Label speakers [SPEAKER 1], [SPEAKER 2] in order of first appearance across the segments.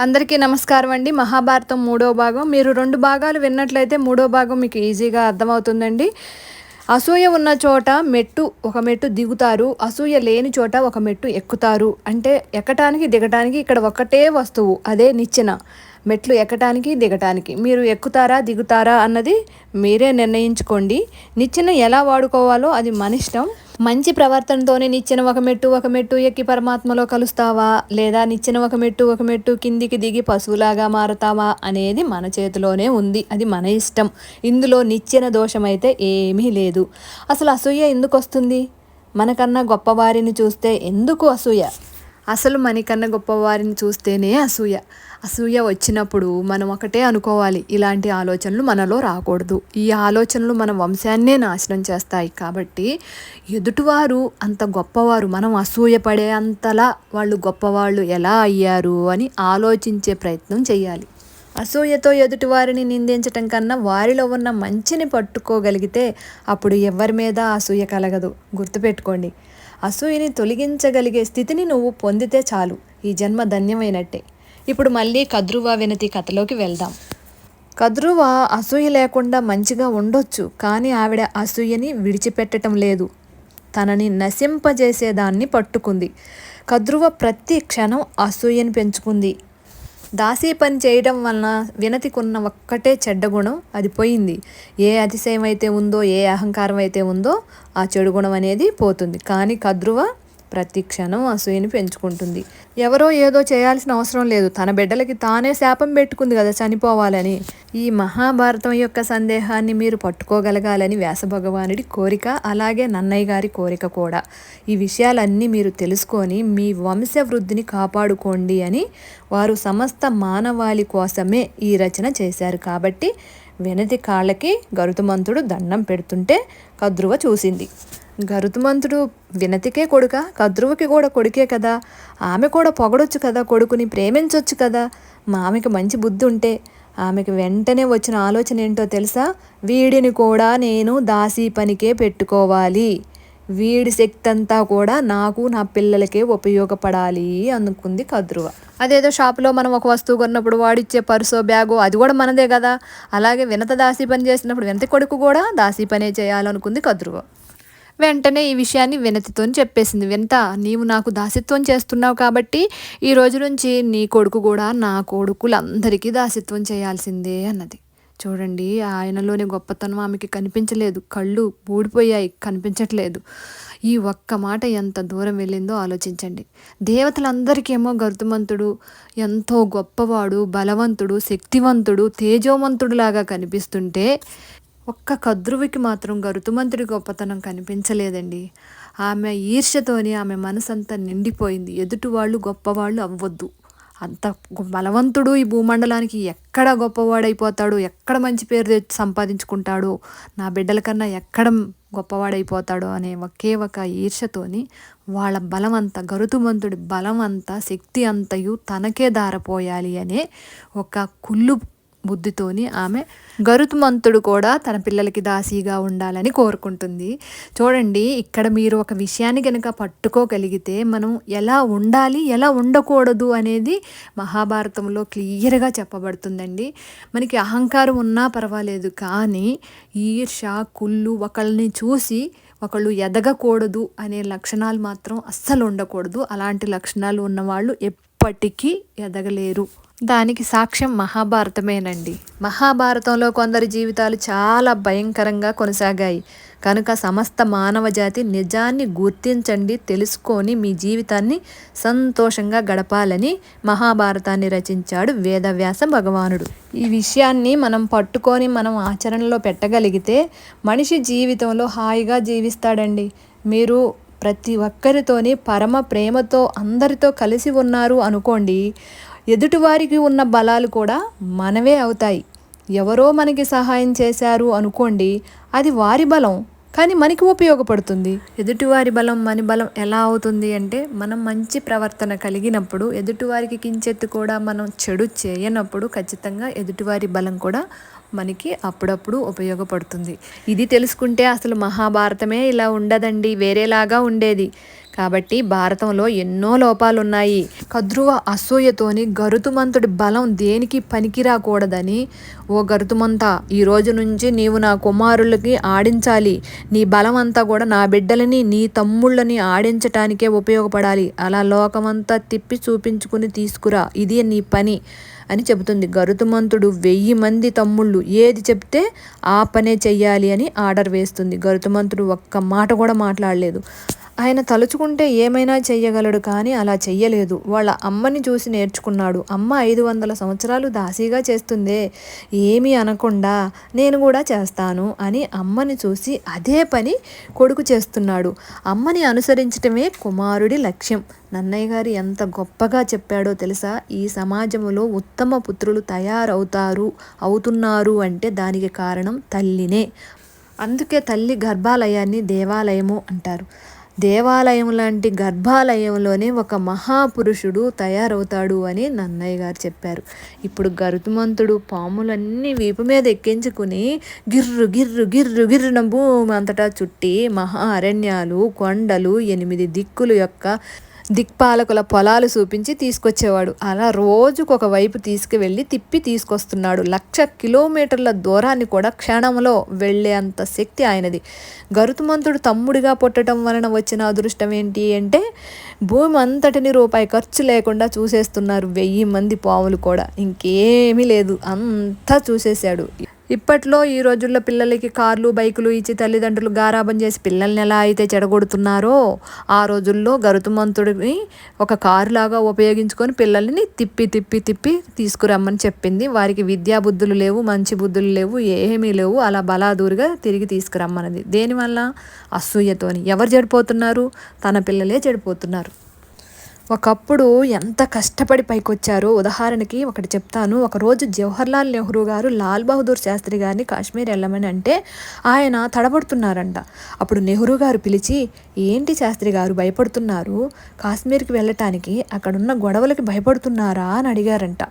[SPEAKER 1] అందరికీ నమస్కారం అండి. మహాభారతం మూడో భాగం. మీరు 2 భాగాలు విన్నట్లయితే మూడో భాగం మీకు ఈజీగా అర్థమవుతుందండి. అసూయ ఉన్న చోట ఒక మెట్టు దిగుతారు, అసూయ లేని చోట ఒక మెట్టు ఎక్కుతారు. అంటే ఎక్కటానికి దిగటానికి ఇక్కడ ఒకటే వస్తువు, అదే నిచ్చెన. మెట్లు ఎక్కటానికి దిగటానికి మీరు ఎక్కుతారా దిగుతారా అన్నది మీరే నిర్ణయించుకోండి. నిచ్చెన ఎలా వాడుకోవాలో అది మన ఇష్టం. మంచి ప్రవర్తనతోనే నిచ్చెన ఒక మెట్టు ఎక్కి పరమాత్మలో కలుస్తావా, లేదా నిచ్చెన ఒక మెట్టు కిందికి దిగి పశువులాగా మారతావా అనేది మన చేతిలోనే ఉంది. అది మన ఇష్టం. ఇందులో నిచ్చెన దోషమైతే ఏమీ లేదు. అసలు అసూయ ఎందుకు వస్తుంది? మనకన్నా గొప్పవారిని చూస్తే ఎందుకు అసూయ? అసలు మనకన్నా గొప్పవారిని చూస్తేనే అసూయ. అసూయ వచ్చినప్పుడు మనం ఒకటే అనుకోవాలి, ఇలాంటి ఆలోచనలు మనలో రాకూడదు. ఈ ఆలోచనలు మన వంశాన్నే నాశనం చేస్తాయి. కాబట్టి ఎదుటివారు అంత గొప్పవారు, మనం అసూయ పడే అంతలా వాళ్ళు గొప్పవాళ్ళు ఎలా అయ్యారు అని ఆలోచించే ప్రయత్నం చేయాలి. అసూయతో ఎదుటివారిని నిందించటం కన్నా వారిలో ఉన్న మంచిని పట్టుకోగలిగితే అప్పుడు ఎవరి మీద అసూయ కలగదు. గుర్తుపెట్టుకోండి, అసూయని తొలగించగలిగే స్థితిని నువ్వు పొందితే చాలు, ఈ జన్మ ధన్యమైనట్టే. ఇప్పుడు మళ్ళీ కద్రువ వినతి కథలోకి వెళ్దాం. కద్రువ అసూయ లేకుండా మంచిగా ఉండొచ్చు, కానీ ఆవిడ అసూయని విడిచిపెట్టడం లేదు. తనని నశింపజేసేదాన్ని పట్టుకుంది. కద్రువ ప్రతి క్షణం అసూయని పెంచుకుంది. దాసీ పని చేయడం వలన వినతికున్న ఒక్కటే చెడ్డ గుణం, అది పోయింది. ఏ అతిశయం అయితే ఉందో, ఏ అహంకారం అయితే ఉందో ఆ చెడు గుణం అనేది పోతుంది. కానీ కద్రువ ప్రతి క్షణం అసూయని పెంచుకుంటుంది. ఎవరో ఏదో చేయాల్సిన అవసరం లేదు, తన బిడ్డలకి తానే శాపం పెట్టుకుంది కదా చనిపోవాలని. ఈ మహాభారతం యొక్క సందేహాన్ని మీరు పట్టుకోగలగాలని వ్యాసభగవానుడి కోరిక, అలాగే నన్నయ్య గారి కోరిక కూడా. ఈ విషయాలన్నీ మీరు తెలుసుకొని మీ వంశవృద్ధిని కాపాడుకోండి అని వారు సమస్త మానవాళి కోసమే ఈ రచన చేశారు. కాబట్టి వినతి కాళ్ళకి గరుతుమంతుడు దండం పెడుతుంటే కద్రువ చూసింది. గరుతుమంతుడు వినతికే కొడుక, కద్రువకి కూడా కొడుకే కదా. ఆమె కూడా పొగడొచ్చు కదా, కొడుకుని ప్రేమించవచ్చు కదా. ఆమెకి మంచి బుద్ధి ఉంటే. ఆమెకి వెంటనే వచ్చిన ఆలోచన ఏంటో తెలుసా? వీడిని కూడా నేను దాసీ పనికే పెట్టుకోవాలి, వీడి శక్తి అంతా కూడా నాకు నా పిల్లలకే ఉపయోగపడాలి అనుకుంది కద్రువ. అదేదో షాపులో మనం ఒక వస్తువు కొన్నప్పుడు వాడిచ్చే పర్సో బ్యాగో అది కూడా మనదే కదా. అలాగే వినత దాసీ పని చేసినప్పుడు వినతి కొడుకు కూడా దాసీ పనే చేయాలనుకుంది కద్రువ. వెంటనే ఈ విషయాన్ని వినతితో చెప్పేసింది. వినత, నీవు నాకు దాసిత్వం చేస్తున్నావు కాబట్టి ఈ రోజు నుంచి నీ కొడుకు కూడా నా కొడుకులందరికీ దాసిత్వం చేయాల్సిందే అన్నది. చూడండి, ఆయనలోని గొప్పతనం ఆమెకి కనిపించలేదు. కళ్ళు ఊడిపోయాయి, కనిపించట్లేదు. ఈ ఒక్క మాట ఎంత దూరం వెళ్ళిందో ఆలోచించండి. దేవతలందరికేమో గరుతుమంతుడు ఎంతో గొప్పవాడు, బలవంతుడు, శక్తివంతుడు, తేజోవంతుడులాగా కనిపిస్తుంటే ఒక్క కద్రువికి మాత్రం గరుతుమంతుడి గొప్పతనం కనిపించలేదండి. ఆమె ఈర్ష్యతోని ఆమె మనసంతా నిండిపోయింది. ఎదుటి వాళ్ళు గొప్పవాళ్ళు అవ్వద్దు, అంత బలవంతుడు ఈ భూమండలానికి ఎక్కడ గొప్పవాడైపోతాడు, ఎక్కడ మంచి పేరు సంపాదించుకుంటాడో, నా బిడ్డల కన్నా ఎక్కడ గొప్పవాడైపోతాడో అనే ఒకే ఒక ఈర్ష్యతోని వాళ్ళ బలమంతా, గరుతుమంతుడి బలం అంతా, శక్తి అంతయు తనకే దారపోయాలి అనే ఒక కుళ్ళు బుద్ధితోని ఆమె గరుతుమంతుడు కూడా తన పిల్లలకి దాసీగా ఉండాలని కోరుకుంటుంది. చూడండి, ఇక్కడ మీరు ఒక విషయాన్ని కనుక పట్టుకోగలిగితే మనం ఎలా ఉండాలి, ఎలా ఉండకూడదు అనేది మహాభారతంలో క్లియర్గా చెప్పబడుతుందండి. మనకి అహంకారం ఉన్నా పర్వాలేదు, కానీ ఈర్ష, కుళ్ళు, ఒకళ్ళని చూసి ఒకళ్ళు ఎదగకూడదు అనే లక్షణాలు మాత్రం అస్సలు ఉండకూడదు. అలాంటి లక్షణాలు ఉన్నవాళ్ళు ఎప్పటికీ ఎదగలేరు. దానికి సాక్ష్యం మహాభారతమేనండి. మహాభారతంలో కొందరి జీవితాలు చాలా భయంకరంగా కొనసాగాయి. కనుక సమస్త మానవ జాతి నిజాన్ని గుర్తించండి, తెలుసుకొని మీ జీవితాన్ని సంతోషంగా గడపాలని మహాభారతాన్ని రచించాడు వేదవ్యాస భగవానుడు. ఈ విషయాన్ని మనం పట్టుకొని మనం ఆచరణలో పెట్టగలిగితే మనిషి జీవితంలో హాయిగా జీవిస్తాడండి. మీరు ప్రతి ఒక్కరితోని పరమ ప్రేమతో అందరితో కలిసి ఉన్నారు అనుకోండి, ఎదుటివారికి ఉన్న బలాలు కూడా మనవే అవుతాయి. ఎవరో మనకి సహాయం చేశారు అనుకోండి, అది వారి బలం, కానీ మనకి ఉపయోగపడుతుంది. ఎదుటివారి బలం మన బలం ఎలా అవుతుంది అంటే, మనం మంచి ప్రవర్తన కలిగినప్పుడు, ఎదుటివారికి కించెత్తు కూడా మనం చెడు చేయనప్పుడు ఖచ్చితంగా ఎదుటివారి బలం కూడా మనకి అప్పుడప్పుడు ఉపయోగపడుతుంది. ఇది తెలుసుకుంటే అసలు మహాభారతమే ఇలా ఉండదండి, వేరేలాగా ఉండేది. కాబట్టి భారతంలో ఎన్నో లోపాలున్నాయి. కద్రువ అసూయతోని గరుతుమంతుడి బలం దేనికి పనికిరాకూడదని, ఓ గరుతుమంత, ఈ రోజు నుంచి నీవు నా కుమారులకి ఆడించాలి. నీ బలం అంతా కూడా నా బిడ్డలని నీ తమ్ముళ్ళని ఆడించటానికే ఉపయోగపడాలి. అలా లోకమంతా తిప్పి చూపించుకుని తీసుకురా, ఇదే నీ పని అని చెబుతుంది. గరుతుమంతుడు 1000 మంది తమ్ముళ్ళు ఏది చెప్తే ఆ పనే చెయ్యాలి అని ఆర్డర్ వేస్తుంది. గరుతుమంతుడు ఒక్క మాట కూడా మాట్లాడలేదు. ఆయన తలుచుకుంటే ఏమైనా చెయ్యగలడు, కానీ అలా చెయ్యలేదు. వాళ్ళ అమ్మని చూసి నేర్చుకున్నాడు. అమ్మ 500 సంవత్సరాలు దాసీగా చేస్తుందే, ఏమీ అనకుండా నేను కూడా చేస్తాను అని అమ్మని చూసి అదే పని కొడుకు చేస్తున్నాడు. అమ్మని అనుసరించటమే కుమారుడి లక్ష్యం. నన్నయ్య గారు ఎంత గొప్పగా చెప్పాడో తెలుసా? ఈ సమాజంలో ఉత్తమ పుత్రులు అవుతున్నారు అంటే దానికి కారణం తల్లినే. అందుకే తల్లి గర్భాలయాన్ని దేవాలయము అంటారు. దేవాలయం లాంటి గర్భాలయంలోనే ఒక మహాపురుషుడు తయారవుతాడు అని నన్నయ్య గారు చెప్పారు. ఇప్పుడు గరుతుమంతుడు పాములన్నీ వీపు మీద ఎక్కించుకుని గిర్రు గిర్రు గిర్రు గిర్రున భూమి అంతటా చుట్టి మహా అరణ్యాలు, కొండలు, 8 దిక్కులు యొక్క దిక్పాలకుల పొలాలు చూపించి తీసుకొచ్చేవాడు. అలా రోజుకొక వైపు తీసుకువెళ్ళి తిప్పి తీసుకొస్తున్నాడు. 1,00,000 కిలోమీటర్ల దూరాన్ని కూడా క్షణంలో వెళ్ళే అంత శక్తి ఆయనది. గరుతుమంతుడు తమ్ముడిగా పుట్టడం వలన వచ్చిన అదృష్టం ఏంటి అంటే, భూమి అంతటిని రూపాయి ఖర్చు లేకుండా చూసేస్తున్నారు 1000 మంది పాములు కూడా. ఇంకేమీ లేదు, అంతా చూసేశాడు. ఇప్పట్లో ఈ రోజుల్లో పిల్లలకి కార్లు, బైకులు ఇచ్చి తల్లిదండ్రులు గారాబం చేసి పిల్లల్ని ఎలా అయితే చెడగొడుతున్నారో, ఆ రోజుల్లో గరుతుమంతుడిని ఒక కారులాగా ఉపయోగించుకొని పిల్లల్ని తిప్పి తిప్పి తిప్పి తీసుకురమ్మని చెప్పింది. వారికి విద్యా బుద్ధులు లేవు, మంచి బుద్ధులు లేవు, ఏమీ లేవు. అలా బలాదూరుగా తిరిగి తీసుకురమ్మన్నది. దేనివల్ల? అసూయతోని. ఎవరు చెడిపోతున్నారు? తన పిల్లలే చెడిపోతున్నారు. ఒకప్పుడు ఎంత కష్టపడి పైకొచ్చారో ఉదాహరణకి ఒకటి చెప్తాను. ఒకరోజు జవహర్లాల్ నెహ్రూ గారు లాల్ బహదూర్ శాస్త్రి గారిని కాశ్మీర్ వెళ్ళమని అంటే ఆయన తడబడుతున్నారంట. అప్పుడు నెహ్రూ గారు పిలిచి, ఏంటి శాస్త్రి గారు భయపడుతున్నారు? కాశ్మీర్కి వెళ్ళటానికి అక్కడున్న గొడవలకి భయపడుతున్నారా అని అడిగారంట.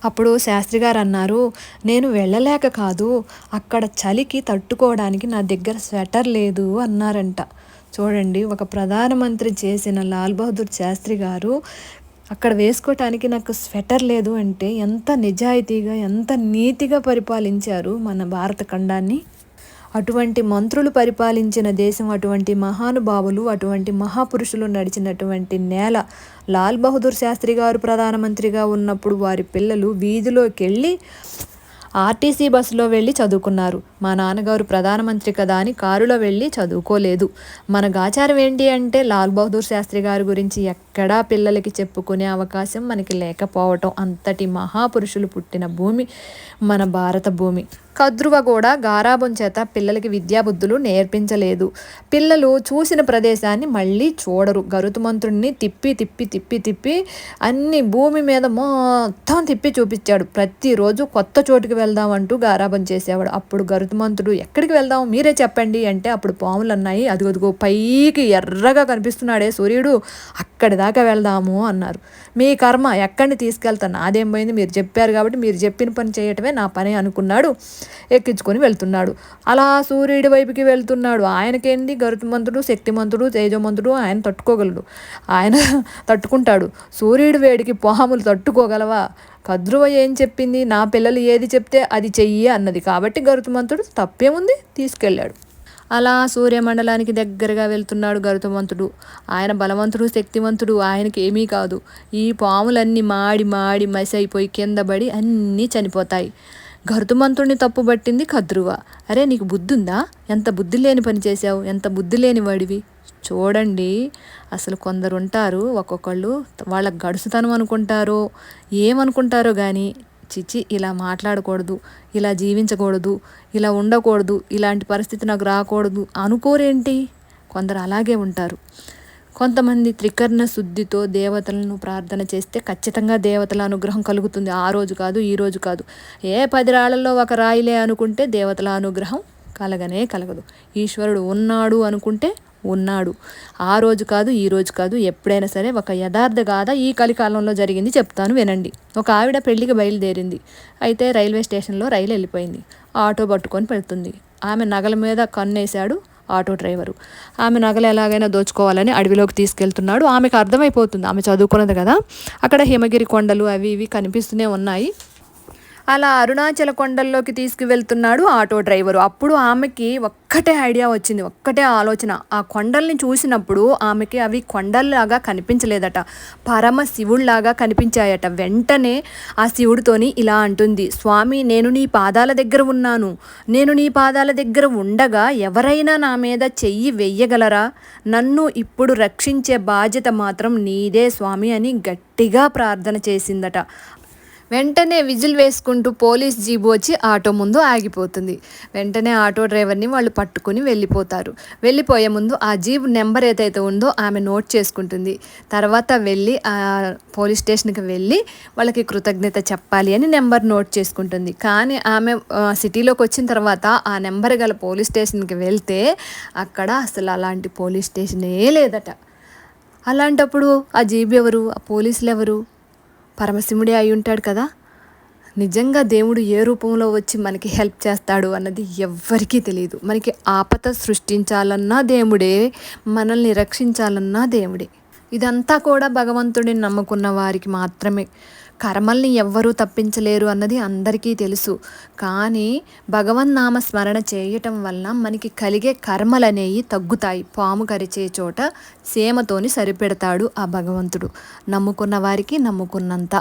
[SPEAKER 1] అప్పుడు శాస్త్రి గారు అన్నారు, నేను వెళ్ళలేక కాదు, అక్కడ చలికి తట్టుకోవడానికి నా దగ్గర స్వెటర్ లేదు అన్నారంట. చూడండి, ఒక ప్రధానమంత్రి చేసిన లాల్ బహదూర్ శాస్త్రి గారు అక్కడ వేసుకోవటానికి నాకు స్వెటర్ లేదు అంటే ఎంత నిజాయితీగా, ఎంత నీతిగా పరిపాలించారు మన భారత ఖండాన్ని. అటువంటి మంత్రులు పరిపాలించిన దేశం, అటువంటి మహానుభావులు, అటువంటి మహాపురుషులు నడిచినటువంటి నేల. లాల్ బహదూర్ శాస్త్రి గారు ప్రధానమంత్రిగా ఉన్నప్పుడు వారి పిల్లలు వీధిలోకి వెళ్ళి ఆర్టీసీ బస్సులో వెళ్ళి చదువుకున్నారు. మా నాన్నగారు ప్రధానమంత్రి కదా అని కారులో వెళ్ళి చదువుకోలేదు. మన ఆచారం ఏంటి అంటే లాల్ బహదూర్ శాస్త్రి గారి గురించి ఎక్కడా పిల్లలకి చెప్పుకునే అవకాశం మనకి లేకపోవటం. అంతటి మహాపురుషులు పుట్టిన భూమి మన భారత భూమి. కద్రువ కూడా గారాబం చేత పిల్లలకి విద్యాబుద్ధులు నేర్పించలేదు. పిల్లలు చూసిన ప్రదేశాన్ని మళ్ళీ చూడరు. గరుతుమంతుడిని తిప్పి తిప్పి తిప్పి తిప్పి అన్ని భూమి మీద మొత్తం తిప్పి చూపించాడు. ప్రతిరోజు కొత్త చోటుకి వెళ్దామంటూ గారాబం చేసేవాడు. అప్పుడు గరుతుమంతుడు, ఎక్కడికి వెళ్దాం మీరే చెప్పండి అంటే, అప్పుడు పాములు అన్నాయి, అదిగో పైకి ఎర్రగా కనిపిస్తున్నాడే సూర్యుడు, అక్కడి దాకా వెళ్దాము అన్నారు. మీ కర్మ, ఎక్కడిని తీసుకెళ్తాను, నాదేం పోయింది, మీరు చెప్పారు కాబట్టి మీరు చెప్పిన పని చేయటమే నా పని అనుకున్నాడు. ఎక్కించుకొని వెళ్తున్నాడు. అలా సూర్యుడి వైపుకి వెళ్తున్నాడు. ఆయనకేంది, గరుతుమంతుడు శక్తిమంతుడు, తేజోమంతుడు, ఆయన తట్టుకోగలడు, ఆయన తట్టుకుంటాడు. సూర్యుడి వేడికి పాములు తట్టుకోగలవా? కద్రువ ఏం చెప్పింది? నా పిల్లలు ఏది చెప్తే అది చెయ్యి అన్నది. కాబట్టి గరుతుమంతుడు తప్పేముంది, తీసుకెళ్ళాడు. అలా సూర్యమండలానికి దగ్గరగా వెళ్తున్నాడు గరుతుమంతుడు. ఆయన బలవంతుడు, శక్తివంతుడు, ఆయనకి ఏమీ కాదు. ఈ పాములన్నీ మాడి మాడి మసి అయిపోయి కింద పడి అన్నీ చనిపోతాయి. గరుతుమంతుడిని తప్పుబట్టింది కద్రువ. అరే, నీకు బుద్ధి ఉందా? ఎంత బుద్ధి లేని పని చేశావు, ఎంత బుద్ధి లేని వాడివి. చూడండి, అసలు కొందరు ఉంటారు, ఒక్కొక్కళ్ళు వాళ్ళ గడుసుతనం అనుకుంటారో ఏమనుకుంటారో కానీ, చిచి ఇలా మాట్లాడకూడదు, ఇలా జీవించకూడదు, ఇలా ఉండకూడదు, ఇలాంటి పరిస్థితి నాకు రాకూడదు అనుకోరేంటి? కొందరు అలాగే ఉంటారు. కొంతమంది త్రికరణ శుద్ధితో దేవతలను ప్రార్థన చేస్తే ఖచ్చితంగా దేవతల అనుగ్రహం కలుగుతుంది. ఆ రోజు కాదు, ఈ రోజు కాదు, 10 రాళ్లలో ఒక రాయిలే అనుకుంటే దేవతల అనుగ్రహం కలగనే కలగదు. ఈశ్వరుడు ఉన్నాడు అనుకుంటే ఉన్నాడు. ఆ రోజు కాదు, ఈ రోజు కాదు, ఎప్పుడైనా సరే. ఒక యథార్థ గాథ ఈ కలికాలంలో జరిగింది, చెప్తాను వినండి. ఒక ఆవిడ పెళ్లికి బయలుదేరింది. అయితే రైల్వే స్టేషన్లో రైలు వెళ్ళిపోయింది. ఆటో పట్టుకొని పెడుతుంది. ఆమె నగల మీద కన్నేశాడు. Auto driver. ఆమె నగలు ఎలాగైనా దోచుకోవాలని అడవిలోకి తీసుకెళ్తున్నాడు. ఆమెకు అర్థమైపోతుంది, ఆమె చదువుకున్నది కదా, అక్కడ హిమగిరి కొండలు అవి ఇవి కనిపిస్తూనే ఉన్నాయి. అలా అరుణాచల కొండల్లోకి తీసుకువెళ్తున్నాడు ఆటో డ్రైవరు. అప్పుడు ఆమెకి ఒక్కటే ఐడియా వచ్చింది, ఒక్కటే ఆలోచన. ఆ కొండల్ని చూసినప్పుడు ఆమెకి అవి కొండల్లాగా కనిపించలేదట, పరమశివుళ్లాగా కనిపించాయట. వెంటనే ఆ శివుడితోని ఇలా అంటుంది, స్వామి నేను నీ పాదాల దగ్గర ఉన్నాను, నేను నీ పాదాల దగ్గర ఉండగా ఎవరైనా నా మీద చెయ్యి వెయ్యగలరా? నన్ను ఇప్పుడు రక్షించే బాధ్యత మాత్రం నీదే స్వామి అని గట్టిగా ప్రార్థన చేసిందట. వెంటనే విజిల్ వేసుకుంటూ పోలీస్ జీబు వచ్చి ఆటో ముందు ఆగిపోతుంది. వెంటనే ఆటో డ్రైవర్ని వాళ్ళు పట్టుకుని వెళ్ళిపోతారు. వెళ్ళిపోయే ముందు ఆ జీబు నెంబర్ ఏదైతే ఉందో ఆమె నోట్ చేసుకుంటుంది. తర్వాత వెళ్ళి ఆ పోలీస్ స్టేషన్కి వెళ్ళి వాళ్ళకి కృతజ్ఞత చెప్పాలి అని నెంబర్ నోట్ చేసుకుంటుంది. కానీ ఆమె సిటీలోకి వచ్చిన తర్వాత ఆ నెంబర్ గల పోలీస్ స్టేషన్కి వెళ్తే అక్కడ అసలు అలాంటి పోలీస్ స్టేషనే లేదట. అలాంటప్పుడు ఆ జీబు ఎవరు, ఆ పోలీసులు ఎవరు? పరమశివుడే అయి ఉంటాడు కదా. నిజంగా దేవుడు ఏ రూపంలో వచ్చి మనకి హెల్ప్ చేస్తాడు అన్నది ఎవ్వరికీ తెలియదు. మనకి ఆపద సృష్టించాలన్నా దేవుడే, మనల్ని రక్షించాలన్నా దేవుడే. ఇదంతా కూడా భగవంతుడిని నమ్ముకున్న వారికి మాత్రమే. కర్మల్ని ఎవ్వరూ తప్పించలేరు అన్నది అందరికీ తెలుసు. కానీ భగవన్నామ స్మరణ చేయటం వల్ల మనకి కలిగే కర్మలనేవి తగ్గుతాయి. పాము కరిచే చోట సేమతోని సరిపెడతాడు ఆ భగవంతుడు, నమ్ముకున్న వారికి నమ్ముకున్నంత.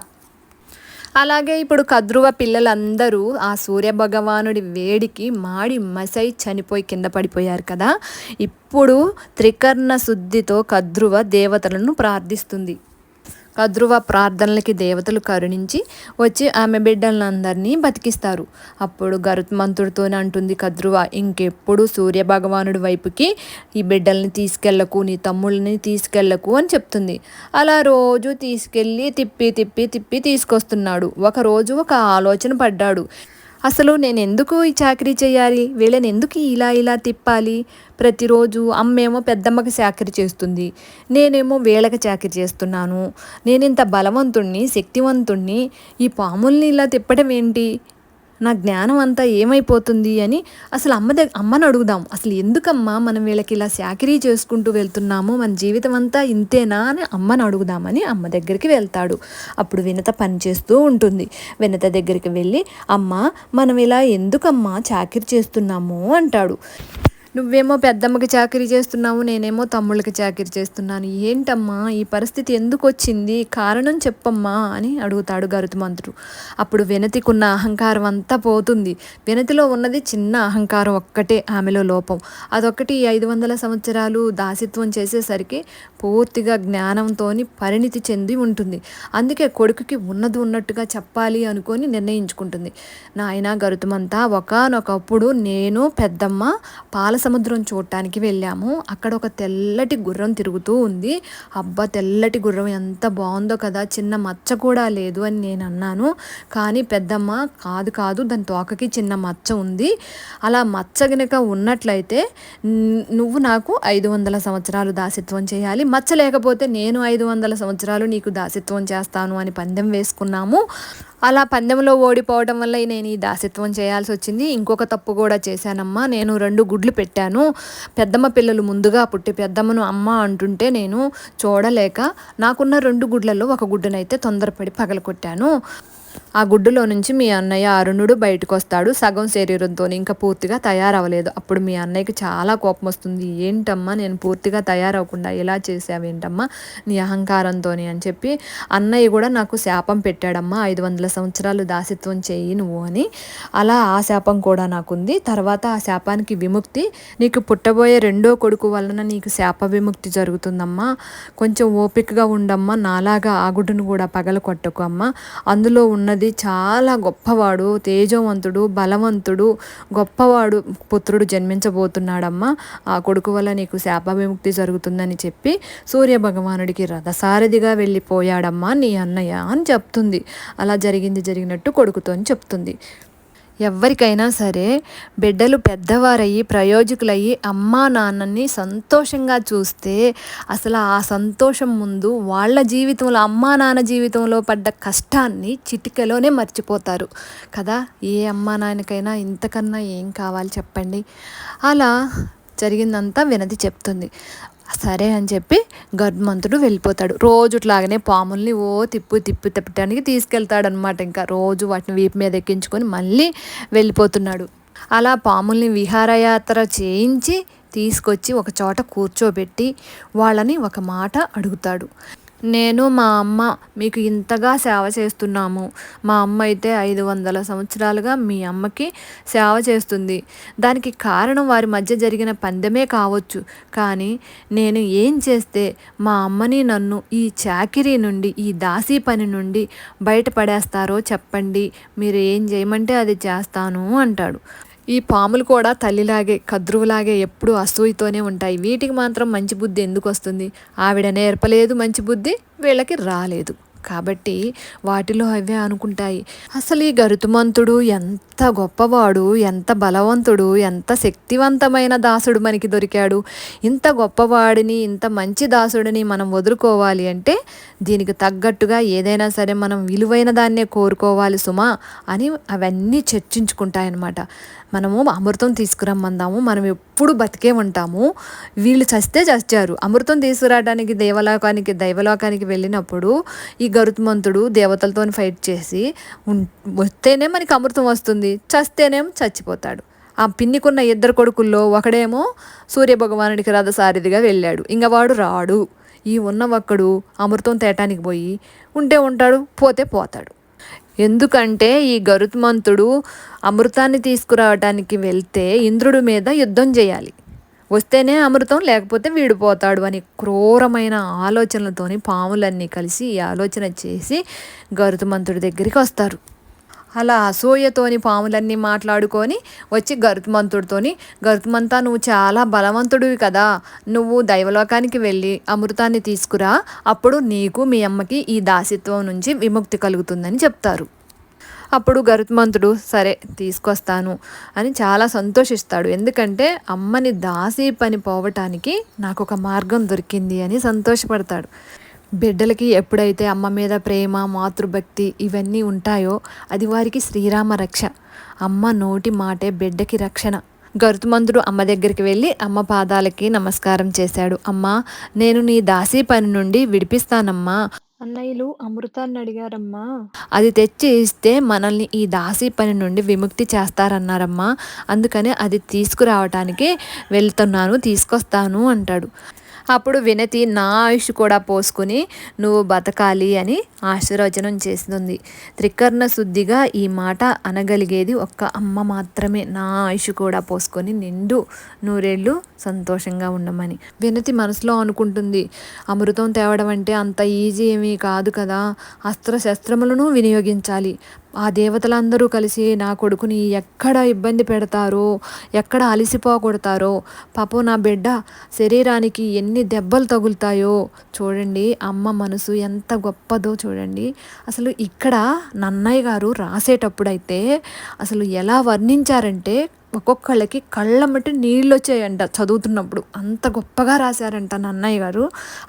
[SPEAKER 1] అలాగే ఇప్పుడు కద్రువ పిల్లలందరూ ఆ సూర్యభగవానుడి వేడికి మాడి మసై చనిపోయి కింద పడిపోయారు కదా. ఇప్పుడు త్రికర్ణ శుద్ధితో కద్రువ దేవతలను ప్రార్థిస్తుంది. కద్రువ ప్రార్థనలకి దేవతలు కరుణించి వచ్చి ఆమె బిడ్డలందరినీ బతికిస్తారు. అప్పుడు గరుత్మంతుడితోనే అంటుంది కద్రువ, ఇంకెప్పుడు సూర్యభగవానుడి వైపుకి ఈ బిడ్డల్ని తీసుకెళ్లకు, నీ తమ్ముళ్ళని తీసుకెళ్లకు అని చెప్తుంది. అలా రోజు తీసుకెళ్ళి తిప్పి తిప్పి తిప్పి తీసుకొస్తున్నాడు. ఒకరోజు ఒక ఆలోచన పడ్డాడు, అసలు నేను ఎందుకు ఈ చాకరీ చేయాలి, వీళ్ళని ఎందుకు ఇలా ఇలా తిప్పాలి? ప్రతిరోజు అమ్మేమో పెద్దమ్మకి చాకరీ చేస్తుంది, నేనేమో వీళ్ళకి చాకరీ చేస్తున్నాను. నేను ఇంత బలవంతుణ్ణి, శక్తివంతుణ్ణి, ఈ పాముల్ని ఇలా తిప్పడం ఏంటి? నా జ్ఞానం అంతా ఏమైపోతుంది అని అసలు అమ్మని అడుగుదాం. అసలు ఎందుకమ్మా మనం వీళ్ళకి ఇలా చాకరీ చేసుకుంటూ వెళ్తున్నాము, మన జీవితం అంతా ఇంతేనా అని అమ్మని అడుగుదామని అమ్మ దగ్గరికి వెళ్తాడు. అప్పుడు వినత పనిచేస్తూ ఉంటుంది. వినత దగ్గరికి వెళ్ళి, అమ్మ మనం ఇలా ఎందుకమ్మా చాకరీ చేస్తున్నాము అంటాడు. నువ్వేమో పెద్దమ్మకి చాకరీ చేస్తున్నావు, నేనేమో తమ్ముళ్ళకి చాకరీ చేస్తున్నాను, ఏంటమ్మా ఈ పరిస్థితి ఎందుకు వచ్చింది, కారణం చెప్పమ్మా అని అడుగుతాడు గరుత్మంతుడు. అప్పుడు వినతికున్న అహంకారం అంతా పోతుంది. వినతిలో ఉన్నది చిన్న అహంకారం ఒక్కటే ఆమెలో లోపం. అదొక్కటి 500 సంవత్సరాలు దాసిత్వం చేసేసరికి పూర్తిగా జ్ఞానంతో పరిణితి చెంది ఉంటుంది. అందుకే కొడుకుకి ఉన్నది ఉన్నట్టుగా చెప్పాలి అనుకొని నిర్ణయించుకుంటుంది. నాయన గరుత్మంతా, ఒకానొకప్పుడు నేను పెద్దమ్మ పాల సముద్రం చూడటానికి వెళ్ళాము. అక్కడ ఒక తెల్లటి గుర్రం తిరుగుతూ ఉంది. అబ్బా తెల్లటి గుర్రం ఎంత బాగుందో కదా, చిన్న మచ్చ కూడా లేదు అని నేను అన్నాను. కానీ పెద్దమ్మ, కాదు కాదు దాని తోకకి చిన్న మచ్చ ఉంది, అలా మచ్చ గనక ఉన్నట్లయితే నువ్వు నాకు 500 సంవత్సరాలు దాసిత్వం చేయాలి, మచ్చ లేకపోతే నేను 500 సంవత్సరాలు నీకు దాసిత్వం చేస్తాను అని పందెం వేసుకున్నాము. అలా పందెంలో ఓడిపోవడం వల్ల నేను ఈ దాసిత్వం చేయాల్సి వచ్చింది. ఇంకొక తప్పు కూడా చేశానమ్మా, నేను 2 గుడ్లు పెట్టాను. పెద్దమ్మ పిల్లలు ముందుగా పుట్టి పెద్దమ్మను అమ్మ అంటుంటే నేను చూడలేక నాకున్న 2 గుడ్లలో ఒక గుడ్డునైతే తొందరపడి పగలకొట్టాను. ఆ గుడ్డులో నుంచి మీ అన్నయ్య అరుణుడు బయటకు వస్తాడు, సగం శరీరంతో, ఇంకా పూర్తిగా తయారవ్వలేదు. అప్పుడు మీ అన్నయ్యకి చాలా కోపం వస్తుంది. ఏంటమ్మా నేను పూర్తిగా తయారవకుండా ఎలా చేసావేంటమ్మా నీ అహంకారంతో అని చెప్పి అన్నయ్య కూడా నాకు శాపం పెట్టాడమ్మా, 500 సంవత్సరాలు దాసిత్వం చేయి నువ్వు అని. అలా ఆ శాపం కూడా నాకుంది. తర్వాత ఆ శాపానికి విముక్తి నీకు పుట్టబోయే 2వ కొడుకు వలన నీకు శాప విముక్తి జరుగుతుందమ్మా, కొంచెం ఓపికగా ఉండమ్మా, నాలాగా ఆ గుడ్డును కూడా పగల కొట్టకు అమ్మా, అందులో ఉన్నది చాలా గొప్పవాడు, తేజవంతుడు, బలవంతుడు, గొప్పవాడు పుత్రుడు జన్మించబోతున్నాడమ్మా, ఆ కొడుకు వల్ల నీకు శాప విముక్తి జరుగుతుందని చెప్పి సూర్యభగవానుడికి రథసారథిగా వెళ్ళిపోయాడమ్మా నీ అన్నయ్య అని చెప్తుంది. అలా జరిగినట్టు కొడుకుతో చెప్తుంది. ఎవరికైనా సరే బిడ్డలు పెద్దవారయ్యి ప్రయోజకులయ్యి అమ్మా నాన్నని సంతోషంగా చూస్తే అసలు ఆ సంతోషం ముందు వాళ్ళ జీవితంలో, అమ్మా నాన్న జీవితంలో పడ్డ కష్టాన్ని చిటికలోనే మర్చిపోతారు కదా. ఏ అమ్మా నాన్నకైనా ఇంతకన్నా ఏం కావాలి చెప్పండి. అలా జరిగిందంతా వినతి చెప్తుంది. సరే అని చెప్పి గరుత్మంతుడు వెళ్ళిపోతాడు. రోజుట్లాగానే పాముల్ని తిప్పడానికి తీసుకెళ్తాడనమాట. ఇంకా రోజు వాటిని వీపు మీద ఎక్కించుకొని మళ్ళీ వెళ్ళిపోతున్నాడు. అలా పాముల్ని విహారయాత్ర చేయించి తీసుకొచ్చి ఒక చోట కూర్చోబెట్టి వాళ్ళని ఒక మాట అడుగుతాడు. నేను మా అమ్మ మీకు ఇంతగా సేవ చేస్తున్నాము. మా అమ్మ అయితే 500 సంవత్సరాలుగా మీ అమ్మకి సేవ చేస్తుంది. దానికి కారణం వారి మధ్య జరిగిన పందెమే కావచ్చు. కానీ నేను ఏం చేస్తే మా అమ్మని నన్ను ఈ చాకిరీ నుండి, ఈ దాసీ పని నుండి బయటపడేస్తారో చెప్పండి. మీరు ఏం చేయమంటే అది చేస్తాను అంటాడు. ఈ పాములు కూడా తల్లిలాగే, కద్రువులాగే ఎప్పుడూ అసూయతోనే ఉంటాయి. వీటికి మాత్రం మంచి బుద్ధి ఎందుకు వస్తుంది? ఆవిడ నేర్పలేదు మంచి బుద్ధి, వీళ్ళకి రాలేదు. కాబట్టి వాటిలో అవే అనుకుంటాయి. అసలు ఈ గరుత్మంతుడు ఎంత గొప్పవాడు, ఎంత బలవంతుడు, ఎంత శక్తివంతమైన దాసుడు మనకి దొరికాడు. ఇంత గొప్పవాడిని, ఇంత మంచి దాసుడిని మనం వదులుకోవాలి అంటే దీనికి తగ్గట్టుగా ఏదైనా సరే మనం విలువైన దాన్నే కోరుకోవాలి సుమా అని అవన్నీ చర్చించుకుంటాయన్నమాట. మనము అమృతం తీసుకురమ్మందాము, మనం ఎప్పుడు బతికే ఉంటాము, వీళ్ళు చస్తే చచ్చారు. అమృతం తీసుకురావడానికి దైవలోకానికి వెళ్ళినప్పుడు ఈ గరుత్మంతుడు దేవతలతో ఫైట్ చేసి వస్తేనే మనకి అమృతం వస్తుంది, చస్తేనేమో చచ్చిపోతాడు. ఆ పిన్నికున్న 2 కొడుకుల్లో ఒకడేమో సూర్యభగవానుడికి రథసారథిగా వెళ్ళాడు, ఇంక వాడు రాడు. ఈ ఉన్న ఒక్కడు అమృతం తేటానికి పోయి ఉంటే ఉంటాడు, పోతే పోతాడు. ఎందుకంటే ఈ గరుత్మంతుడు అమృతాన్ని తీసుకురావడానికి వెళ్తే ఇంద్రుడి మీద యుద్ధం చేయాలి, వస్తేనే అమృతం లేకపోతే వీడిపోతాడు అని క్రూరమైన ఆలోచనలతోని పాములన్నీ కలిసి ఈ ఆలోచన చేసి గరుత్మంతుడి దగ్గరికి వస్తారు. అలా అసూయతోని పాములన్నీ మాట్లాడుకొని వచ్చి గరుత్మంతా నువ్వు చాలా బలవంతుడివి కదా, నువ్వు దైవలోకానికి వెళ్ళి అమృతాన్ని తీసుకురా, అప్పుడు నీకు మీ అమ్మకి ఈ దాసిత్వం నుంచి విముక్తి కలుగుతుందని చెప్తారు. అప్పుడు గరుత్మంతుడు సరే తీసుకొస్తాను అని చాలా సంతోషిస్తాడు. ఎందుకంటే అమ్మని దాసి పని పోవటానికి నాకు ఒక మార్గం దొరికింది అని సంతోషపడతాడు. బిడ్డలకి ఎప్పుడైతే అమ్మ మీద ప్రేమ, మాతృభక్తి ఇవన్నీ ఉంటాయో అది వారికి శ్రీరామ రక్ష. అమ్మ నోటి మాటే బిడ్డకి రక్షణ. గరుత్మంతుడు అమ్మ దగ్గరికి వెళ్ళి అమ్మ పాదాలకి నమస్కారం చేశాడు. అమ్మా, నేను నీ దాసీ పని నుండి విడిపిస్తానమ్మా. అన్నయ్యలు అమృతాన్ని అడిగారమ్మా, అది తెచ్చి ఇస్తే మనల్ని ఈ దాసీ పని నుండి విముక్తి చేస్తారన్నారమ్మా. అందుకని అది తీసుకురావటానికి తీసుకొస్తాను అంటాడు. అప్పుడు వినతి నా ఆయుష్ కూడా పోసుకుని నువ్వు బతకాలి అని ఆశీర్వచనం చేస్తుంది. త్రికర్ణ శుద్ధిగా ఈ మాట అనగలిగేది ఒక్క అమ్మ మాత్రమే. నా ఆయుష్ కూడా పోసుకొని నిండు నూరేళ్ళు సంతోషంగా ఉండమని వినతి మనసులో అనుకుంటుంది. అమృతం తేవడం అంటే అంత ఈజీ ఏమీ కాదు కదా, అస్త్రశస్త్రములను వినియోగించాలి. ఆ దేవతలందరూ కలిసి నా కొడుకుని ఎక్కడ ఇబ్బంది పెడతారో, ఎక్కడ అలిసిపోగొడతారో, పాపం నా బిడ్డ శరీరానికి ఎన్ని దెబ్బలు తగులుతాయో చూడండి. అమ్మ మనసు ఎంత గొప్పదో చూడండి. అసలు ఇక్కడ నన్నయ్య గారు రాసేటప్పుడైతే అసలు ఎలా వర్ణించారంటే ఒక్కొక్కళ్ళకి కళ్ళమ్మటి నీళ్ళు వచ్చాయంట చదువుతున్నప్పుడు, అంత గొప్పగా రాశారంట నన్నయ్య గారు.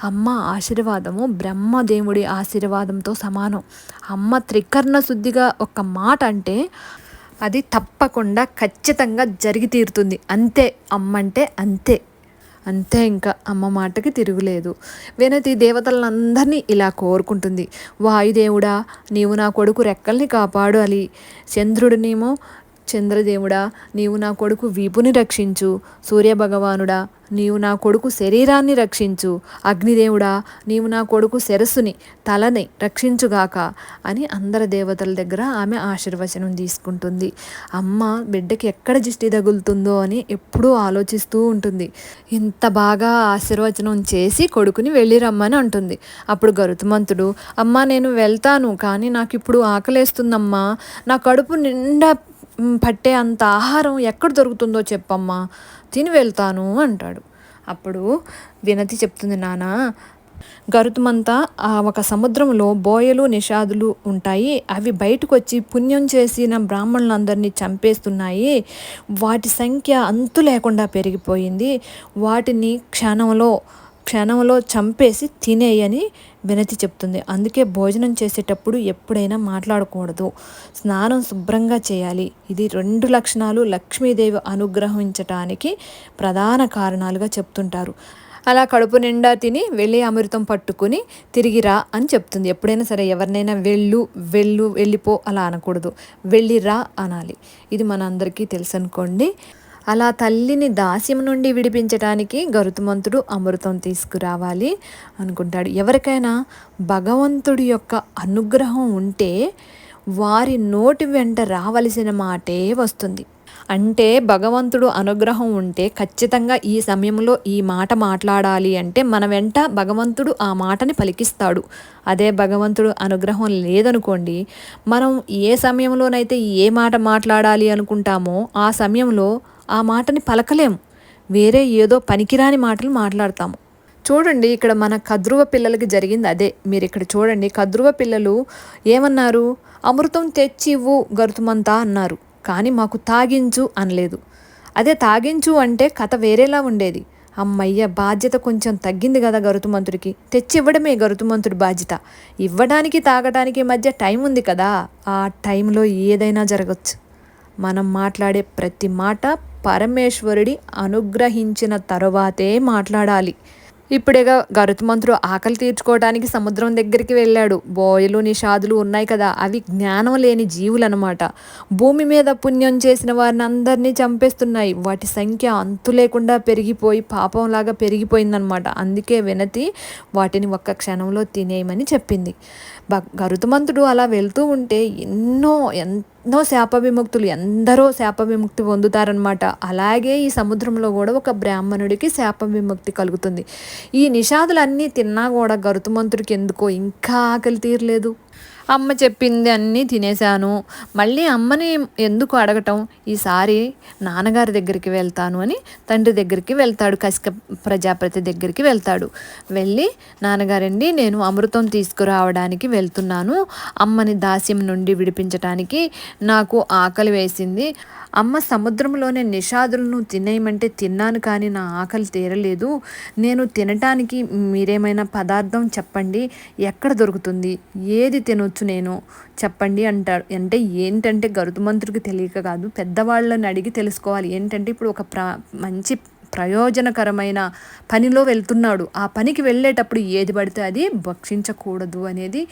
[SPEAKER 1] అమ్మ ఆశీర్వాదము బ్రహ్మదేవుడి ఆశీర్వాదంతో సమానం. అమ్మ త్రికర్ణ శుద్ధిగా ఒక మాట అంటే అది తప్పకుండా ఖచ్చితంగా జరిగి తీరుతుంది. అంతే, అమ్మ అంటే అంతే అంతే, ఇంకా అమ్మ మాటకి తిరుగులేదు. వినతి దేవతలందరినీ ఇలా కోరుకుంటుంది. వాయుదేవుడా, నీవు నా కొడుకు రెక్కల్ని కాపాడు అని. చంద్రుడినేమో చంద్రదేవుడా, నీవు నా కొడుకు వీపుని రక్షించు. సూర్యభగవానుడా, నీవు నా కొడుకు శరీరాన్ని రక్షించు. అగ్నిదేవుడా, నీవు నా కొడుకు శిరస్సుని, తలని రక్షించుగాక అని అందరి దేవతల దగ్గర ఆమె ఆశీర్వచనం తీసుకుంటుంది. అమ్మ బిడ్డకి ఎక్కడ దిష్టి తగులుతుందో అని ఎప్పుడూ ఆలోచిస్తూ ఉంటుంది. ఇంత బాగా ఆశీర్వచనం చేసి కొడుకుని వెళ్ళి రమ్మని అంటుంది. అప్పుడు గరుత్మంతుడు, అమ్మ నేను వెళ్తాను, కానీ నాకు ఇప్పుడు ఆకలేస్తుందమ్మా, నా కడుపు నిండా పట్టే అంత ఆహారం ఎక్కడ దొరుకుతుందో చెప్పమ్మా, తిని వెళ్తాను అంటాడు. అప్పుడు వినతి చెప్తుంది, నాన్న గరుత్మంతా ఒక సముద్రంలో బోయలు నిషాదులు ఉంటాయి, అవి బయటకు వచ్చి పుణ్యం చేసిన బ్రాహ్మణులందరినీ చంపేస్తున్నాయి. వాటి సంఖ్య అంతు లేకుండా పెరిగిపోయింది. వాటిని క్షణంలో క్షణంలో చంపేసి తినేయని వినతి చెప్తుంది. అందుకే భోజనం చేసేటప్పుడు ఎప్పుడైనా మాట్లాడకూడదు, స్నానం శుభ్రంగా చేయాలి. ఇది 2 లక్షణాలు లక్ష్మీదేవి అనుగ్రహించటానికి ప్రధాన కారణాలుగా చెప్తుంటారు. అలా కడుపు నిండా తిని వెళ్ళి అమృతం పట్టుకుని తిరిగి రా అని చెప్తుంది. ఎప్పుడైనా సరే ఎవరినైనా వెళ్ళిపో అలా అనకూడదు, వెళ్ళి రా అనాలి. ఇది మనందరికీ తెలుసు అనుకోండి. అలా తల్లిని దాస్యం నుండి విడిపించడానికి గరుత్మంతుడు అమృతం తీసుకురావాలి అనుకుంటాడు. ఎవరికైనా భగవంతుడి యొక్క అనుగ్రహం ఉంటే వారి నోటి వెంట రావలసిన మాటే వస్తుంది. అంటే భగవంతుడు అనుగ్రహం ఉంటే ఖచ్చితంగా ఈ సమయంలో ఈ మాట మాట్లాడాలి అంటే మన వెంట భగవంతుడు ఆ మాటని పలికిస్తాడు. అదే భగవంతుడు అనుగ్రహం లేదనుకోండి, మనం ఏ సమయంలోనైతే ఏ మాట మాట్లాడాలి అనుకుంటామో ఆ సమయంలో ఆ మాటని పలకలేము, వేరే ఏదో పనికిరాని మాటలు మాట్లాడతాము. చూడండి, ఇక్కడ మన కద్రువ పిల్లలకి జరిగింది అదే. మీరు ఇక్కడ చూడండి, కద్రువ పిల్లలు ఏమన్నారు? అమృతం తెచ్చివ్వు గరుతుమంతా అన్నారు, కానీ మాకు తాగించు అనలేదు. అదే తాగించు అంటే కథ వేరేలా ఉండేది. అమ్మయ్య, బాధ్యత కొంచెం తగ్గింది కదా గరుతుమంతుడికి, తెచ్చివ్వడమే గరుతుమంతుడి బాధ్యత. ఇవ్వడానికి తాగడానికి మధ్య టైం ఉంది కదా, ఆ టైంలో ఏదైనా జరగచ్చు. మనం మాట్లాడే ప్రతి మాట పరమేశ్వరుడి అనుగ్రహించిన తరువాతే మాట్లాడాలి. ఇప్పుడేగా గరుత్మంతుడు ఆకలి తీర్చుకోవడానికి సముద్రం దగ్గరికి వెళ్ళాడు. బోయలు నిషాదులు ఉన్నాయి కదా, అవి జ్ఞానం లేని జీవులు అనమాట. భూమి మీద పుణ్యం చేసిన వారిని అందరినీ చంపేస్తున్నాయి. వాటి సంఖ్య అంతు లేకుండా పెరిగిపోయి పాపంలాగా పెరిగిపోయిందనమాట. అందుకే వినతి వాటిని ఒక్క క్షణంలో తినేయమని చెప్పింది. గరుత్మంతుడు అలా వెళ్తూ ఉంటే ఎన్నో శాప విముక్తులు, ఎందరో శాప విముక్తి పొందుతారనమాట. అలాగే ఈ సముద్రంలో కూడా ఒక బ్రాహ్మణుడికి శాప విముక్తి కలుగుతుంది. ఈ నిషాదులన్నీ తిన్నా కూడా గరుత్మంతుడికి ఎందుకో ఇంకా ఆకలి తీరలేదు. అమ్మ చెప్పింది అన్నీ తినేశాను, మళ్ళీ అమ్మని ఎందుకు అడగటం, ఈసారి నాన్నగారి దగ్గరికి వెళ్తాను అని తండ్రి దగ్గరికి వెళ్తాడు. కశ్యప ప్రజాపతి దగ్గరికి వెళ్తాడు. వెళ్ళి, నాన్నగారండి, నేను అమృతం తీసుకురావడానికి వెళ్తున్నాను, అమ్మని దాస్యం నుండి విడిపించడానికి నాకు ఆకలి వేసింది. అమ్మ సముద్రంలోనే నిషాదులను తినేయమంటే తిన్నాను, కానీ నా ఆకలి తీరలేదు. నేను తినటానికి మీరేమైనా పదార్థం చెప్పండి, ఎక్కడ దొరుకుతుంది, ఏది తినొచ్చు నేను చెప్పండి అంటాడు. అంటే ఏంటంటే గరుత్మంతుడికి తెలియక కాదు, పెద్దవాళ్ళని అడిగి తెలుసుకోవాలి. ఏంటంటే ఇప్పుడు ఒక మంచి ప్రయోజనకరమైన పనిలో వెళ్తున్నాడు. ఆ పనికి వెళ్ళేటప్పుడు ఏది పడితే అది భక్షించకూడదు అనేది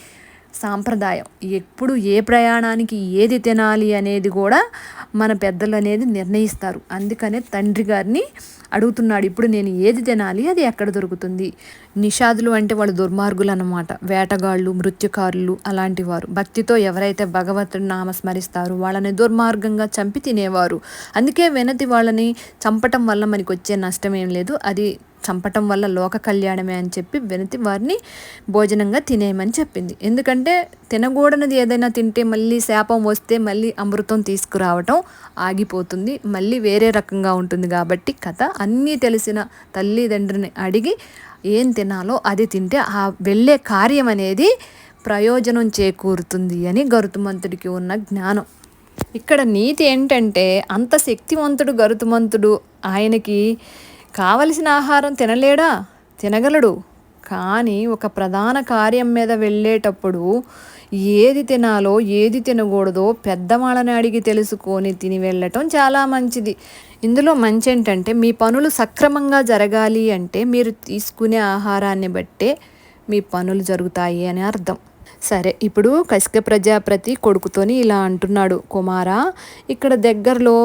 [SPEAKER 1] సాంప్రదాయం. ఎప్పుడు ఏ ప్రయాణానికి ఏది తినాలి అనేది కూడా మన పెద్దలు అనేది నిర్ణయిస్తారు. అందుకనే తండ్రి గారిని అడుగుతున్నాడు, ఇప్పుడు నేను ఏది తినాలి, అది ఎక్కడ దొరుకుతుంది. నిషాదులు అంటే వాళ్ళు దుర్మార్గులు అన్నమాట, వేటగాళ్ళు, మృత్యుకారులు అలాంటి వారు. భక్తితో ఎవరైతే భగవంతుడి నామస్మరిస్తారో వాళ్ళని దుర్మార్గంగా చంపి తినేవారు. అందుకే వినతి వాళ్ళని చంపటం వల్ల మనకి వచ్చే నష్టం ఏం లేదు, అది చంపటం వల్ల లోక కళ్యాణమే అని చెప్పి వినతి వారిని భోజనంగా తినేయమని చెప్పింది. ఎందుకంటే తినకూడనిది ఏదైనా తింటే మళ్ళీ శాపం వస్తే మళ్ళీ అమృతం తీసుకురావటం ఆగిపోతుంది, మళ్ళీ వేరే రకంగా ఉంటుంది. కాబట్టి కథ అన్నీ తెలిసిన తల్లిదండ్రిని అడిగి ఏం తినాలో అది తింటే ఆ వెళ్ళే కార్యం అనేది ప్రయోజనం చేకూరుతుంది అని గరుత్మంతుడికి ఉన్న జ్ఞానం. ఇక్కడ నీతి ఏంటంటే, అంత శక్తివంతుడు గరుత్మంతుడు, ఆయనకి కావలసిన ఆహారం తినలేడా? తినగలడు. కానీ ఒక ప్రధాన కార్యం మీద వెళ్ళేటప్పుడు ఏది తినాలో ఏది తినకూడదో పెద్దవాళ్ళని అడిగి తెలుసుకొని తిని వెళ్ళటం చాలా మంచిది. ఇందులో మంచి ఏంటంటే, మీ పనులు సక్రమంగా జరగాలి అంటే మీరు తీసుకునే ఆహారాన్ని బట్టే మీ పనులు జరుగుతాయి అని అర్థం. సరే, ఇప్పుడు కశ్యప ప్రజాపతి కొడుకుతోని ఇలా అంటున్నాడు, కుమారా, ఇక్కడ దగ్గరలో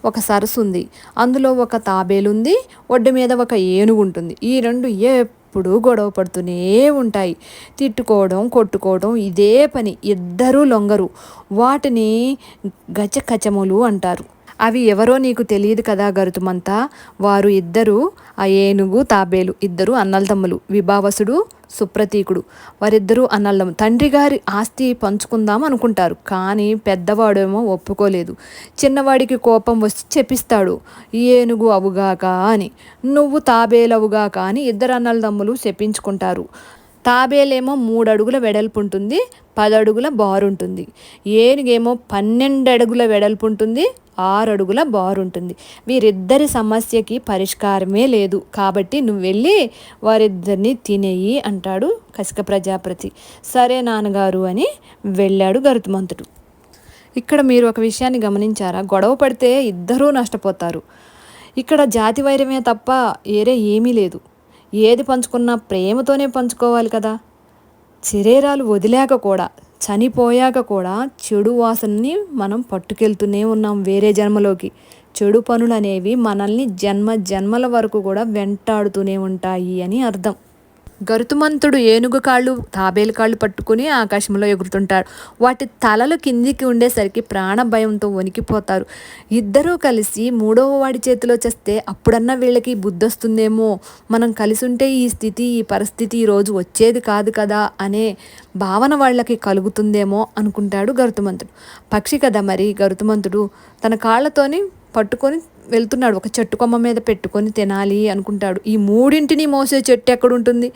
[SPEAKER 1] ఒక సరస్సు ఉంది, అందులో ఒక తాబేలుంది, ఒడ్డు మీద ఒక ఏనుగు ఉంటుంది. ఈ రెండు ఎప్పుడూ గొడవ పడుతూనే ఉంటాయి. తిట్టుకోవడం, కొట్టుకోవడం ఇదే పని. ఇద్దరూ లొంగరు. వాటిని గజకచములు అంటారు. అవి ఎవరో నీకు తెలియదు కదా గరుతుమంతా. వారు ఇద్దరు, ఆ ఏనుగు తాబేలు, ఇద్దరు అన్నలతమ్ములు, విభావసుడు సుప్రతీకుడు. వారిద్దరూ అన్నలము. తండ్రి గారి ఆస్తి పంచుకుందాం అనుకుంటారు, కానీ పెద్దవాడేమో ఒప్పుకోలేదు. చిన్నవాడికి కోపం వచ్చి చెప్పిస్తాడు, ఏనుగు అవుగాక అని, నువ్వు తాబేలవుగాక అని ఇద్దరు అన్నలతమ్ములు చెప్పించుకుంటారు. తాబేలేమో 3 అడుగుల వెడల్పు ఉంటుంది, 10 అడుగుల బారుంటుంది. ఏనుగేమో 12 అడుగుల వెడల్పు ఉంటుంది, 6 అడుగుల బారుంటుంది. వీరిద్దరి సమస్యకి పరిష్కారమే లేదు. కాబట్టి నువ్వు వెళ్ళి వారిద్దరిని తినేయి అంటాడు కసిక ప్రజాపతి. సరే నాన్నగారు అని వెళ్ళాడు గరుత్మంతుడు. ఇక్కడ మీరు ఒక విషయాన్ని గమనించారా? గొడవ పడితే ఇద్దరూ నష్టపోతారు. ఇక్కడ జాతి వైరమే తప్ప వేరే ఏమీ లేదు. ఏది పంచుకున్నా ప్రేమతోనే పంచుకోవాలి కదా. శరీరాలు వదిలాక కూడా, చనిపోయాక కూడా చెడు వాసనని మనం పట్టుకెళ్తూనే ఉన్నాం వేరే జన్మలోకి. చెడు పనులు అనేవి మనల్ని జన్మ జన్మల వరకు కూడా వెంటాడుతూనే ఉంటాయి అని అర్థం. గరుత్మంతుడు ఏనుగు కాళ్ళు, తాబేలు కాళ్ళు పట్టుకుని ఆకాశంలో ఎగురుతుంటాడు. వాటి తలలు కిందికి ఉండేసరికి ప్రాణభయంతో వణికిపోతారు. ఇద్దరూ కలిసి మూడవ వాడి చేతిలో చేస్తే అప్పుడన్నా వీళ్ళకి బుద్ధి వస్తుందేమో, మనం కలిసి ఉంటే ఈ స్థితి, ఈ పరిస్థితి ఈరోజు వచ్చేది కాదు కదా అనే భావన వాళ్ళకి కలుగుతుందేమో అనుకుంటాడు గరుత్మంతుడు. పక్షి కదా మరి గరుత్మంతుడు, తన కాళ్ళతోని పట్టుకొని వెళ్తున్నాడు. ఒక చెట్టు కొమ్మ మీద పెట్టుకొని తినాలి అనుకుంటాడు. ఈ మూడింటిని మోసే చెట్టు ఎక్కడుంటుంది?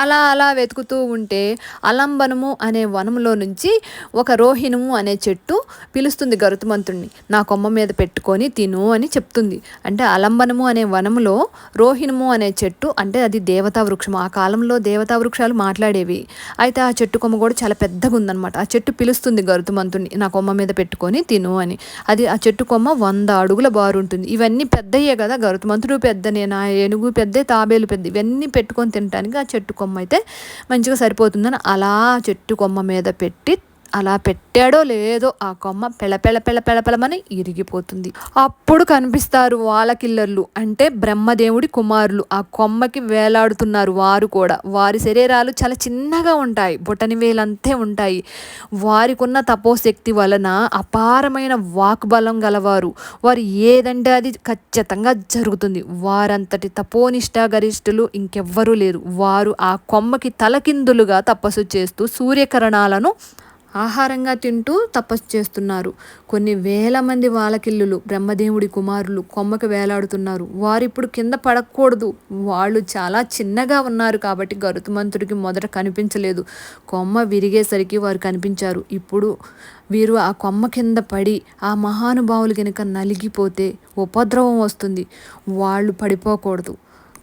[SPEAKER 1] అలా అలా వెతుకుతూ ఉంటే అలంబనము అనే వనంలో నుంచి ఒక రోహిణము అనే చెట్టు పిలుస్తుంది గరుత్మంతుడిని. నా కొమ్మ మీద పెట్టుకొని తిను అని చెప్తుంది. అంటే అలంబనము అనే వనములో రోహిణము అనే చెట్టు, అంటే అది దేవతా వృక్షం. ఆ కాలంలో దేవతా వృక్షాలు మాట్లాడేవి. అయితే ఆ చెట్టు కొమ్మ కూడా చాలా పెద్దగా ఉందన్నమాట. ఆ చెట్టు పిలుస్తుంది గరుత్మంతుడిని, నా కొమ్మ మీద పెట్టుకొని తిను అని. అది ఆ చెట్టు కొమ్మ 100 అడుగుల బారు ఉంటుంది. ఇవన్నీ పెద్దయ్యే కదా, గరుత్మంతుడు పెద్దనే, నా ఏనుగు పెద్దే, తాబేలు పెద్ద, ఇవన్నీ పెట్టుకొని తినడానికి ఆ చెట్టు కొమ్మ అయితే మంచిగా సరిపోతుందని అలా చెట్టు కొమ్మ మీద పెట్టి, అలా పెట్టాడో లేదో ఆ కొమ్మ పెళపెళమని ఇరిగిపోతుంది. అప్పుడు కనిపిస్తారు వాలకిల్లర్లు, అంటే బ్రహ్మదేవుడి కుమారులు. ఆ కొమ్మకి వేలాడుతున్నారు. వారు కూడా, వారి శరీరాలు చాలా చిన్నగా ఉంటాయి, బొటని వేలంతే ఉంటాయి. వారికున్న తపోశక్తి వలన అపారమైన వాక్బలం గలవారు. వారు ఏదంటే అది ఖచ్చితంగా జరుగుతుంది. వారంతటి తపోనిష్ట గరిష్ఠులు ఇంకెవ్వరూ లేరు. వారు ఆ కొమ్మకి తలకిందులుగా తపస్సు చేస్తూ సూర్యకిరణాలను ఆహారంగా తింటూ తపస్సు చేస్తున్నారు. కొన్ని వేల మంది వాలకిల్లులు, బ్రహ్మదేవుడి కుమారులు కొమ్మకి వేలాడుతున్నారు. వారు ఇప్పుడు కింద పడకూడదు. వాళ్ళు చాలా చిన్నగా ఉన్నారు కాబట్టి గరుత్మంతుడికి మొదట కనిపించలేదు. కొమ్మ విరిగేసరికి వారు కనిపించారు. ఇప్పుడు వీరు ఆ కొమ్మ కింద పడి ఆ మహానుభావులు కనుక నలిగిపోతే ఉపద్రవం వస్తుంది. వాళ్ళు పడిపోకూడదు.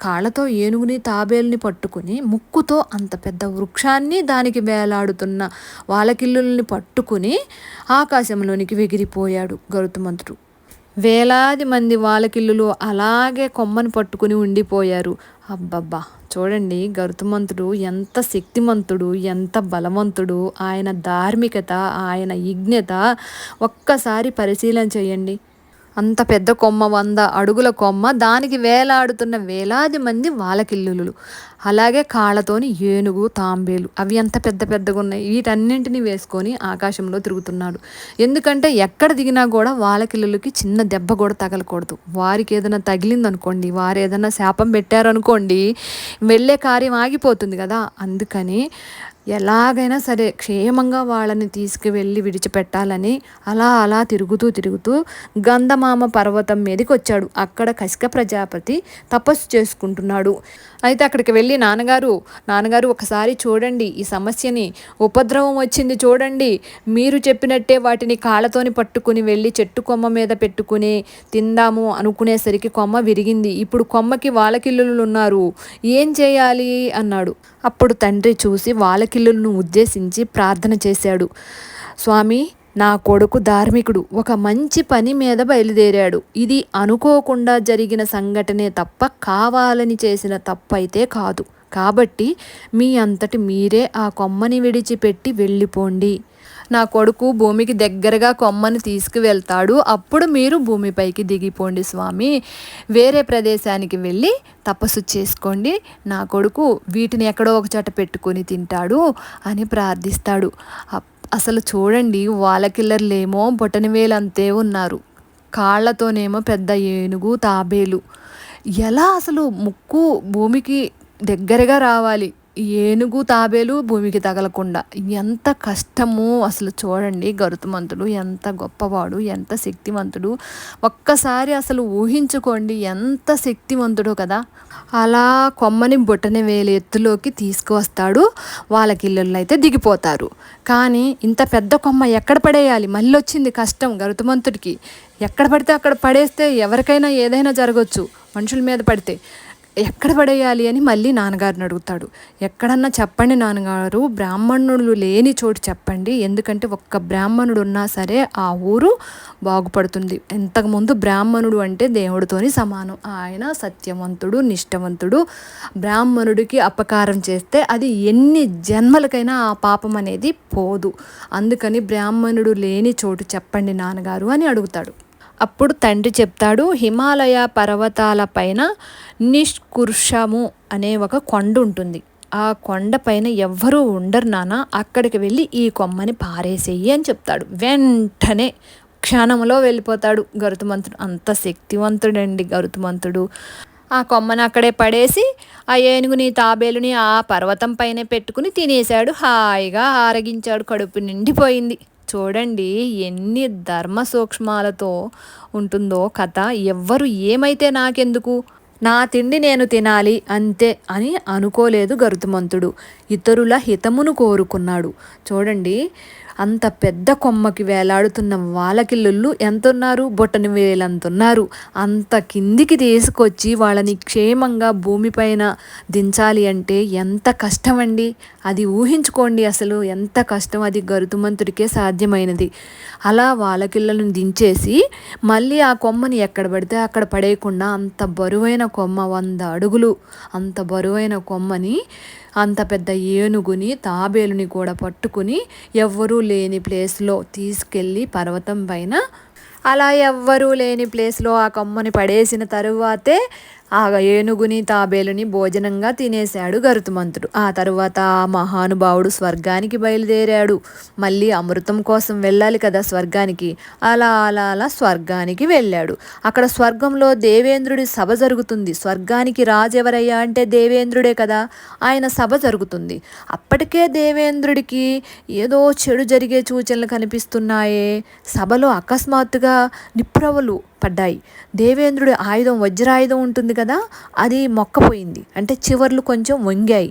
[SPEAKER 1] కాళ్ళతో ఏనుగుని, తాబేలుని పట్టుకుని ముక్కుతో అంత పెద్ద వృక్షాన్ని, దానికి వేలాడుతున్న వాలకిల్లుల్ని పట్టుకుని ఆకాశంలోనికి ఎగిరిపోయాడు గరుత్మంతుడు. వేలాది మంది వాలకిల్లులు అలాగే కొమ్మను పట్టుకుని ఉండిపోయారు. అబ్బబ్బా, చూడండి గరుత్మంతుడు ఎంత శక్తిమంతుడు, ఎంత బలవంతుడు. ఆయన ధార్మికత, ఆయన యజ్ఞత ఒక్కసారి పరిశీలన చేయండి. అంత పెద్ద కొమ్మ, 100 అడుగుల కొమ్మ, దానికి వేలాడుతున్న వేలాది మంది వాలకిల్లులు, అలాగే కాళ్ళతోని ఏనుగు, తాంబేలు, అవి ఎంత పెద్దగా ఉన్నాయి. వీటన్నింటినీ వేసుకొని ఆకాశంలో తిరుగుతున్నాడు. ఎందుకంటే ఎక్కడ దిగినా కూడా వాలకిల్లులకి చిన్న దెబ్బ కూడా తగలకూడదు. వారికి ఏదైనా తగిలిందనుకోండి, వారు ఏదైనా శాపం పెట్టారనుకోండి, వెళ్ళే కార్యం ఆగిపోతుంది కదా. అందుకని ఎలాగైనా సరే క్షేమంగా వాళ్ళని తీసుకువెళ్ళి విడిచిపెట్టాలని అలా అలా తిరుగుతూ గంధమామ పర్వతం మీదకి వచ్చాడు. అక్కడ కసిక ప్రజాపతి తపస్సు చేసుకుంటున్నాడు. అయితే అక్కడికి వెళ్ళి నాన్నగారు ఒకసారి చూడండి, ఈ సమస్యని, ఉపద్రవం వచ్చింది చూడండి. మీరు చెప్పినట్టే వాటిని కాళ్ళతోని పట్టుకుని వెళ్ళి చెట్టు కొమ్మ మీద పెట్టుకుని తిందాము అనుకునేసరికి కొమ్మ విరిగింది. ఇప్పుడు కొమ్మకి వాలకిల్లులు ఉన్నారు, ఏం చేయాలి అన్నాడు. అప్పుడు తండ్రి చూసి వాలకిల్లులను ఉద్దేశించి ప్రార్థన చేశాడు. స్వామి, నా కొడుకు ధార్మికుడు, ఒక మంచి పని మీద బయలుదేరాడు. ఇది అనుకోకుండా జరిగిన సంఘటనే తప్ప కావాలని చేసిన తప్పైతే కాదు. కాబట్టి మీ అంతటి మీరే ఆ కొమ్మని విడిచిపెట్టి వెళ్ళిపోండి. నా కొడుకు భూమికి దగ్గరగా కొమ్మని తీసుకువెళ్తాడు. అప్పుడు మీరు భూమిపైకి దిగిపోండి స్వామి. వేరే ప్రదేశానికి వెళ్ళి తపస్సు చేసుకోండి. నా కొడుకు వీటిని ఎక్కడో ఒక చోట పెట్టుకొని తింటాడు అని ప్రార్థిస్తాడు. అసలు చూడండి, వాలకిల్లర్లేమో బొటనవేలంతే ఉన్నారు, కాళ్ళతోనేమో పెద్ద ఏనుగు, తాబేలు. ఎలా అసలు ముక్కు భూమికి దగ్గరగా రావాలి, ఏనుగు తాబేలు భూమికి తగలకుండా. ఎంత కష్టమో అసలు చూడండి. గరుత్మంతుడు ఎంత గొప్పవాడు, ఎంత శక్తివంతుడు. ఒక్కసారి అసలు ఊహించుకోండి ఎంత శక్తివంతుడో కదా. అలా కొమ్మని బొటన వేలు ఎత్తులోకి తీసుకువస్తాడు. వాళ్ళకి ఇళ్ళల్లో అయితే దిగిపోతారు. కానీ ఇంత పెద్ద కొమ్మ ఎక్కడ పడేయాలి? మళ్ళీ వచ్చింది కష్టం గరుత్మంతుడికి. ఎక్కడ పడితే అక్కడ పడేస్తే ఎవరికైనా ఏదైనా జరగచ్చు, మనుషుల మీద పడితే. ఎక్కడ పడేయాలి అని మళ్ళీ నాన్నగారిని అడుగుతాడు. ఎక్కడన్నా చెప్పండి నాన్నగారు, బ్రాహ్మణులు లేని చోటు చెప్పండి. ఎందుకంటే ఒక్క బ్రాహ్మణుడు ఉన్నా సరే ఆ ఊరు బాగుపడుతుంది. ఇంతకుముందు బ్రాహ్మణుడు అంటే దేవుడితోని సమానం. ఆయన సత్యవంతుడు, నిష్టవంతుడు. బ్రాహ్మణుడికి అపకారం చేస్తే అది ఎన్ని జన్మలకైనా ఆ పాపం అనేది పోదు. అందుకని బ్రాహ్మణుడు లేని చోటు చెప్పండి నాన్నగారు అని అడుగుతాడు. అప్పుడు తండ్రి చెప్తాడు, హిమాలయ పర్వతాల పైన నిష్కృషము అనే ఒక కొండ ఉంటుంది. ఆ కొండ పైన ఎవ్వరూ ఉండరు నాన్న, అక్కడికి వెళ్ళి ఈ కొమ్మని పారేసేయి అని చెప్తాడు. వెంటనే క్షణంలో వెళ్ళిపోతాడు గరుత్మంతుడు. అంత శక్తివంతుడండి గరుత్మంతుడు. ఆ కొమ్మని అక్కడే పడేసి ఆ ఏనుగుని తాబేలుని ఆ పర్వతం పైనే పెట్టుకుని తినేశాడు. హాయిగా ఆరగించాడు, కడుపు నిండిపోయింది. చూడండి ఎన్ని ధర్మ సూక్ష్మాలతో ఉంటుందో కథ. ఎవ్వరు ఏమైతే నాకెందుకు, నా తిండి నేను తినాలి అంతే అని అనుకోలేదు గరుత్మంతుడు. ఇతరుల హితమును కోరుకున్నాడు. చూడండి అంత పెద్ద కొమ్మకి వేలాడుతున్న వాలకిల్లుళ్ళు ఎంతున్నారు? బొట్టని వేలంతున్నారు. అంత కిందికి తీసుకొచ్చి వాళ్ళని క్షేమంగా భూమిపైన దించాలి అంటే ఎంత కష్టమండి. అది ఊహించుకోండి అసలు ఎంత కష్టం. అది గరుత్మంతుడికే సాధ్యమైనది. అలా వాలకిళ్ళను దించేసి మళ్ళీ ఆ కొమ్మని ఎక్కడ పడితే అక్కడ పడేయకుండా అంత బరువైన కొమ్మ 100 అడుగులు అంత బరువైన కొమ్మని, అంత పెద్ద ఏనుగుని తాబేలుని కూడా పట్టుకుని ఎవ్వరూ లేని ప్లేస్లో తీసుకెళ్ళి పర్వతం పైన, అలా ఎవ్వరూ లేని ప్లేస్లో ఆ కొమ్మని పడేసిన తరువాతే ఆ ఏనుగుని తాబేలుని భోజనంగా తినేశాడు గరుత్మంతుడు. ఆ తరువాత ఆ మహానుభావుడు స్వర్గానికి బయలుదేరాడు. మళ్ళీ అమృతం కోసం వెళ్ళాలి కదా స్వర్గానికి. అలా అలా అలా స్వర్గానికి వెళ్ళాడు. అక్కడ స్వర్గంలో దేవేంద్రుడి సభ జరుగుతుంది. స్వర్గానికి రాజు ఎవరయ్యా అంటే దేవేంద్రుడే కదా. ఆయన సభ జరుగుతుంది. అప్పటికే దేవేంద్రుడికి ఏదో చెడు జరిగే సూచనలు కనిపిస్తున్నాయే. సభలో అకస్మాత్తుగా నిప్పురవ్వలు పడ్డాయి. దేవేంద్రుడి ఆయుధం వజ్రాయుధం ఉంటుంది కదా, అది మొక్కపోయింది. అంటే చివర్లు కొంచెం వంగాయి.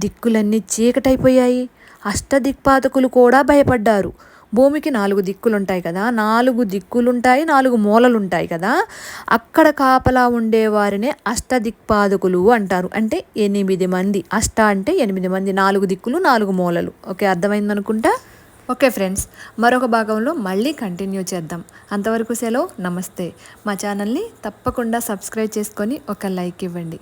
[SPEAKER 1] దిక్కులన్నీ చీకటైపోయాయి. అష్టదిక్పాదకులు కూడా భయపడ్డారు. భూమికి 4 దిక్కులుంటాయి కదా, 4 దిక్కులుంటాయి, 4 మూలలుంటాయి కదా. అక్కడ కాపలా ఉండేవారినే అష్టదిక్పాదకులు అంటారు. అంటే 8 మంది. అష్ట అంటే 8 మంది, 4 దిక్కులు 4 మూలలు. ఓకే, అర్థమైందనుకుంటా. ఓకే ఫ్రెండ్స్, మరొక భాగంలో మళ్ళీ కంటిన్యూ చేద్దాం. అంతవరకు సెలవు, నమస్తే. మా ఛానల్ని తప్పకుండా సబ్స్క్రైబ్ చేసుకొని ఒక లైక్ ఇవ్వండి.